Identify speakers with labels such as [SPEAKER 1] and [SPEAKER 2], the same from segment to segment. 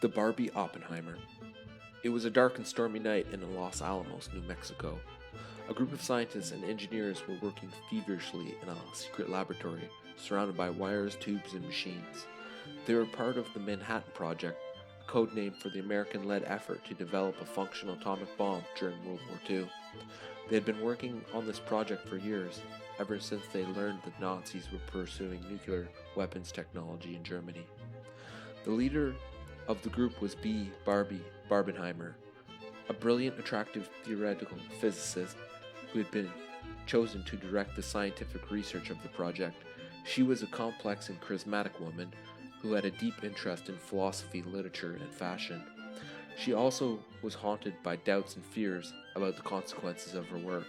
[SPEAKER 1] The Barbie Oppenheimer. It was a dark and stormy night in Los Alamos, New Mexico. A group of scientists and engineers were working feverishly in a secret laboratory surrounded by wires, tubes, and machines. They were part of the Manhattan Project, a code name for the American-led effort to develop a functional atomic bomb during World War II. They had been working on this project for years, ever since they learned the Nazis were pursuing nuclear weapons technology in Germany. The leader of the group was Barbie Barbenheimer, a brilliant, attractive theoretical physicist who had been chosen to direct the scientific research of the project. She was a complex and charismatic woman who had a deep interest in philosophy, literature, and fashion. She also was haunted by doubts and fears about the consequences of her work.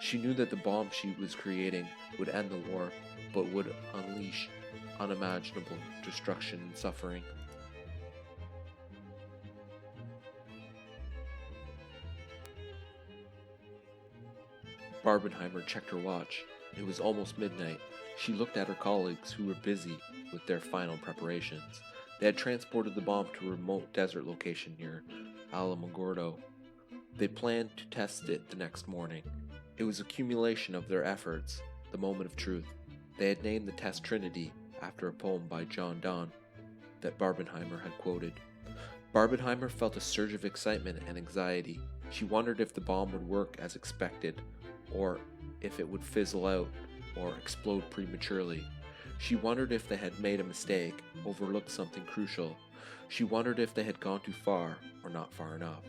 [SPEAKER 1] She knew that the bomb she was creating would end the war, but would unleash unimaginable destruction and suffering. Barbenheimer checked her watch. It was almost midnight. She looked at her colleagues who were busy with their final preparations. They had transported the bomb to a remote desert location near Alamogordo. They planned to test it the next morning. It was a accumulation of their efforts, the moment of truth. They had named the test Trinity after a poem by John Donne that Barbenheimer had quoted. Barbenheimer felt a surge of excitement and anxiety. She wondered if the bomb would work as expected, or if it would fizzle out or explode prematurely. She wondered if they had made a mistake, overlooked something crucial. She wondered if they had gone too far or not far enough.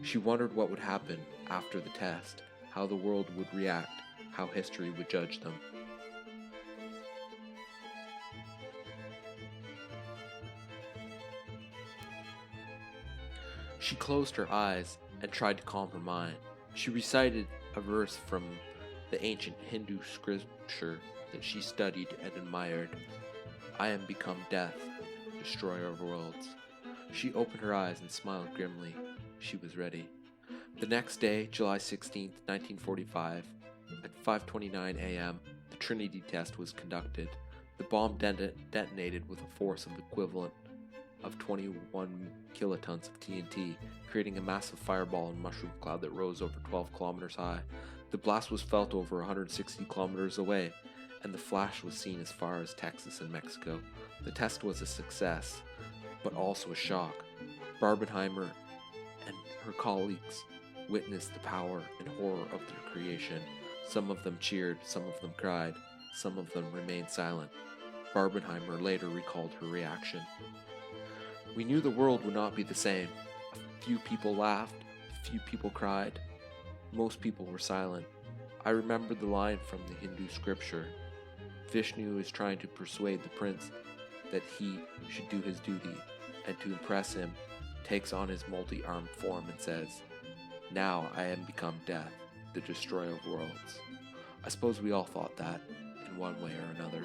[SPEAKER 1] She wondered what would happen after the test, how the world would react, how history would judge them. She closed her eyes and tried to calm her mind. She recited a verse from the ancient Hindu scripture that she studied and admired. I am become death, destroyer of worlds. She opened her eyes and smiled grimly. She was ready. The next day, July 16, 1945, at 5:29 a.m., the Trinity test was conducted. The bomb detonated with a force of equivalent of 21 kilotons of TNT, creating a massive fireball and mushroom cloud that rose over 12 kilometers high. The blast was felt over 160 kilometers away, and the flash was seen as far as Texas and Mexico. The test was a success, but also a shock. Barbenheimer and her colleagues witnessed the power and horror of their creation. Some of them cheered, some of them cried, some of them remained silent. Barbenheimer later recalled her reaction. We knew the world would not be the same. A few people laughed, a few people cried. Most people were silent. I remember the line from the Hindu scripture. Vishnu is trying to persuade the prince that he should do his duty, and to impress him, takes on his multi-armed form and says, Now I am become death, the destroyer of worlds. I suppose we all thought that, in one way or another.